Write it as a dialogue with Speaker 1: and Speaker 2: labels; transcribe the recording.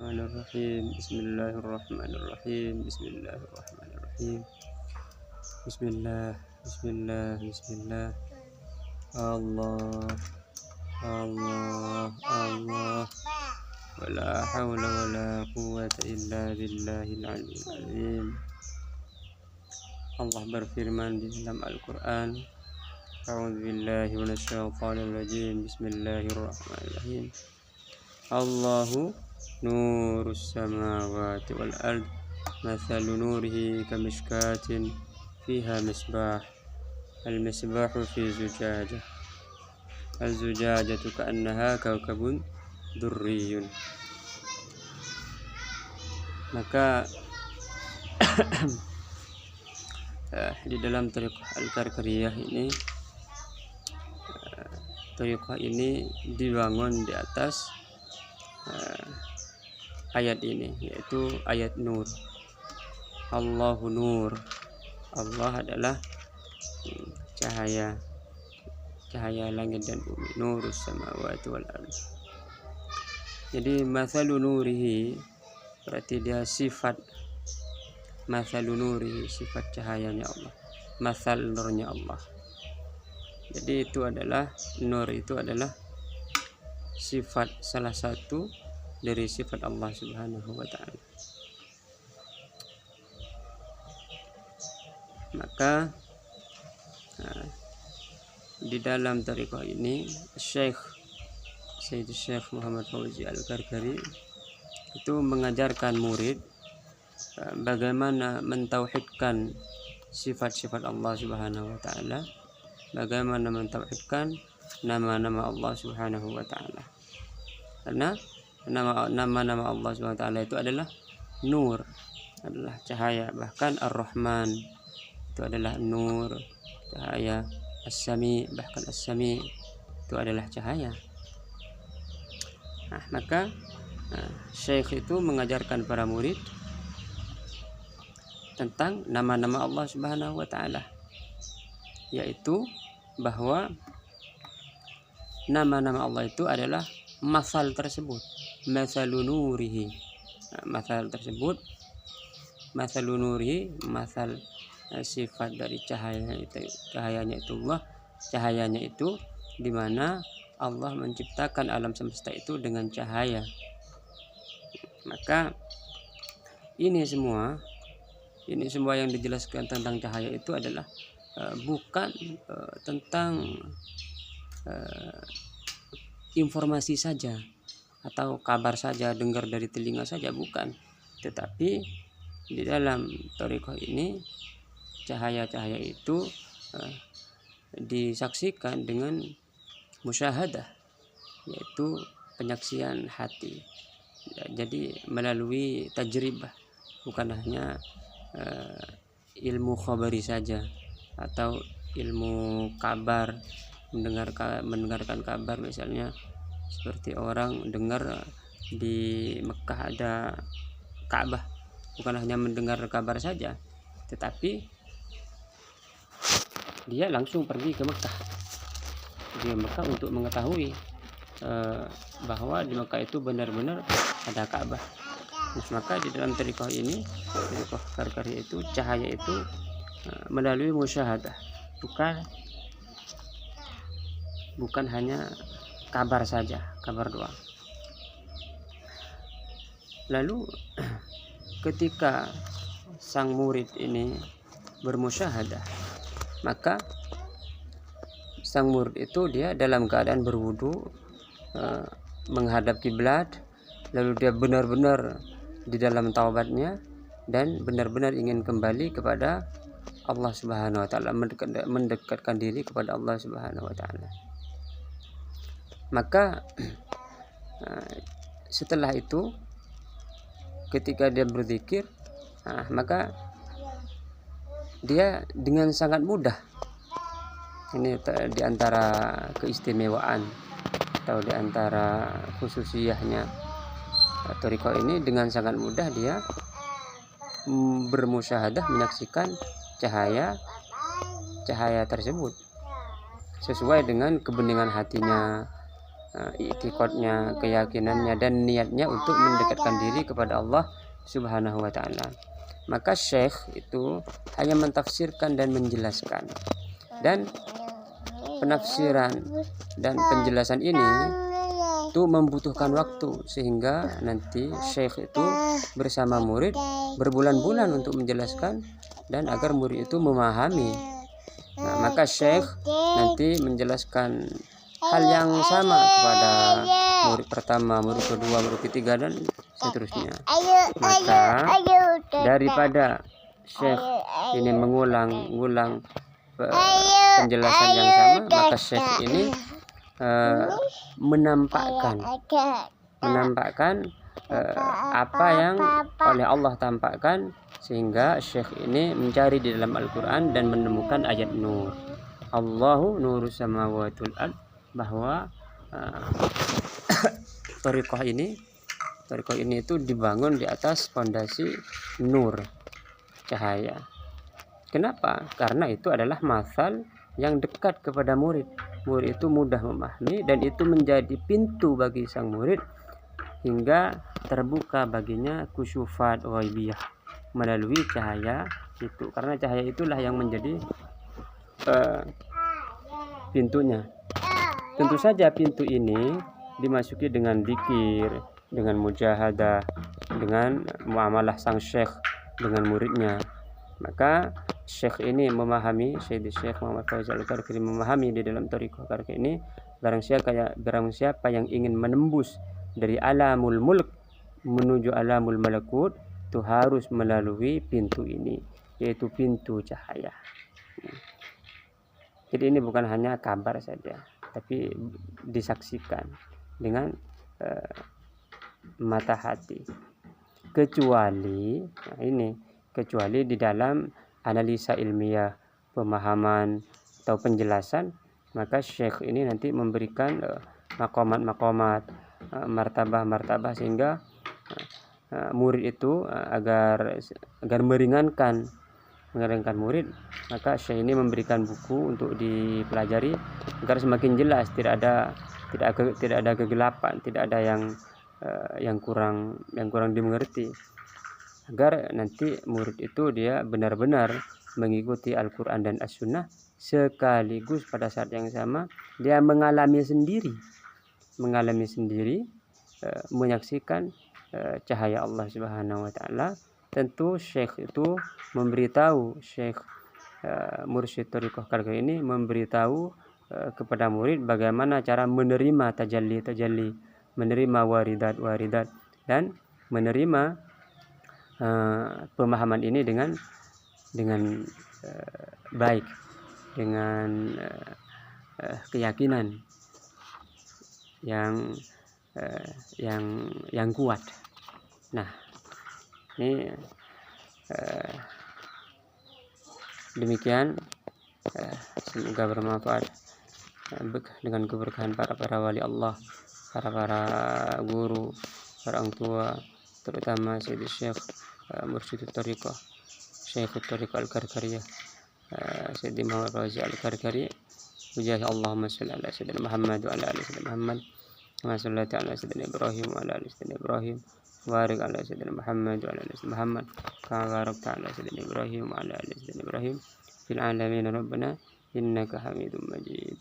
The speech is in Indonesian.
Speaker 1: Bismillahirrahmanirrahim. Bismillahirrahmanirrahim. Bismillahirrahmanirrahim. Bismillah, bismillah, bismillah. Allah, Allah, Allah. Wala hawla wala quwwata illa billahil aliyyil azim. Allah berfirman di dalam Al-Qur'an, A'udzu billahi minasyaitonir rajim. Bismillahirrahmanirrahim. Allahu nurus samawati wal ard. Mathalu nurihi kamishkatin fiha misbah. Al-misbahu fi zujajah. Az-zujajatu ka'annaha kawkabun durriyun. Maka di dalam thariqah Al-Karkariyah ini, thariqah ini dibangun di atas ayat ini, yaitu ayat nur. Allahu nur. Allah adalah cahaya, cahaya langit dan bumi. Nurus samawati wal ardh. Jadi mathalu nurihi berarti dia sifat. Mathalu nurihi sifat cahayanya Allah. Mathal nurnya Allah. Jadi itu adalah nur, itu adalah sifat, salah satu dari sifat Allah Subhanahu wa ta'ala. Maka di dalam thariqah ini Sayyid Syekh Muhammad Fauzi Al-Karkari itu mengajarkan murid bagaimana mentauhidkan sifat-sifat Allah Subhanahu wa ta'ala, bagaimana mentauhidkan nama-nama Allah Subhanahu wa ta'ala. Karena nama-nama Allah Subhanahu wa ta'ala itu adalah nur, adalah cahaya. Bahkan Ar-Rahman itu adalah nur, cahaya. As-Sami, bahkan As-Sami itu adalah cahaya. Maka Syekh itu mengajarkan para murid tentang nama-nama Allah Subhanahu wa ta'ala, yaitu bahwa nama-nama Allah itu adalah masal tersebut, masalu nurihi. Masal tersebut, masalu nurihi, masal sifat dari cahayanya itu Allah, cahayanya itu di mana Allah menciptakan alam semesta itu dengan cahaya. Maka ini semua yang dijelaskan tentang cahaya itu adalah bukan tentang informasi saja atau kabar saja, dengar dari telinga saja, bukan. Tetapi di dalam thariqah ini cahaya-cahaya itu disaksikan dengan musyahadah, yaitu penyaksian hati. Jadi melalui tajribah, bukan hanya ilmu khabari saja atau ilmu kabar, mendengarkan kabar. Misalnya seperti orang dengar di Mekah ada Ka'bah, bukan hanya mendengar kabar saja, tetapi dia langsung pergi ke Mekah, untuk mengetahui bahwa di Mekah itu benar-benar ada Ka'bah. Maka di dalam thariqah ini, thariqah Karkariyah itu, cahaya itu melalui musyahadah, bukan hanya kabar saja, kabar doang. Lalu ketika sang murid ini bermusyahadah, maka sang murid itu dia dalam keadaan berwudu, menghadap kiblat, lalu dia benar-benar di dalam taubatnya dan benar-benar ingin kembali kepada Allah Subhanahu wa ta'ala, mendekatkan diri kepada Allah Subhanahu wa ta'ala. Maka setelah itu ketika dia berzikir, maka dia dengan sangat mudah, ini di antara keistimewaan atau di antara khususiyahnya thariqah ini, dengan sangat mudah dia bermusyahadah, menyaksikan cahaya tersebut sesuai dengan kebeningan hatinya, i'tiqadnya, keyakinannya dan niatnya untuk mendekatkan diri kepada Allah Subhanahu wa taala. Maka syekh itu hanya mentafsirkan dan menjelaskan. Dan penafsiran dan penjelasan ini itu membutuhkan waktu, sehingga nanti syekh itu bersama murid berbulan-bulan untuk menjelaskan dan agar murid itu memahami. Nah, maka syekh nanti menjelaskan hal yang sama kepada murid pertama, murid kedua, murid ketiga dan seterusnya. Maka daripada syekh ini mengulang-ulang penjelasan yang sama, maka syekh ini menampakkan apa yang oleh Allah tampakkan, sehingga syekh ini mencari di dalam Al-Quran dan menemukan ayat nur. Allahu nurus samawati wal ard, bahwa thariqah ini itu dibangun di atas fondasi nur, cahaya. Kenapa? Karena itu adalah masal yang dekat kepada murid. Murid itu mudah memahami dan itu menjadi pintu bagi sang murid hingga terbuka baginya kusyufat ghaibiyah melalui cahaya itu. Karena cahaya itulah yang menjadi pintunya. Tentu saja pintu ini dimasuki dengan zikir, dengan mujahadah, dengan muamalah sang syekh dengan muridnya. Maka syekh ini memahami, Syekh Muhammad Fauzan Al-Karkari memahami di dalam thariqah Karkari ini, barang siapa yang ingin menembus dari alamul mulk menuju alamul malakut, itu harus melalui pintu ini, yaitu pintu cahaya. Jadi ini bukan hanya kabar saja, tapi disaksikan dengan mata hati. Kecuali di dalam analisa ilmiah, pemahaman atau penjelasan, maka syekh ini nanti memberikan maqamat, martabah sehingga murid itu agar meringankan murid, maka syekh ini memberikan buku untuk dipelajari agar semakin jelas, tidak ada kegelapan, tidak ada yang kurang dimengerti, agar nanti murid itu dia benar-benar mengikuti Al-Quran dan As-Sunnah, sekaligus pada saat yang sama dia mengalami sendiri menyaksikan cahaya Allah Subhanahu wa taala. Tentu syekh itu memberitahu, syekh mursyid thariqah Karkari ini memberitahu kepada murid bagaimana cara menerima tajalli, menerima waridat dan menerima pemahaman ini dengan baik, dengan keyakinan yang kuat. Nah, ini demikian, semoga bermanfaat dengan keberkahan para wali Allah, para guru, para orang tua, terutama Sayyid Syekh Mursyid Thariqah, Syekh Thariqah Al-Karkariyah, Sayyid Muhammad Fauzan Al-Karkari. Wajahi Allahumma shalli ala sayyidina Muhammad wa ala ali sayyidina Muhammad, kama shallaita ala sayyidina Ibrahim wa ala ali sayyidina Ibrahim, barik ala sayyidina Muhammad wa ala ali sayyidina Muhammad, kama barakta ala sayyidina Ibrahim wa ala ali sayyidina Ibrahim fil alamin rabbana innaka Hamidum Majid.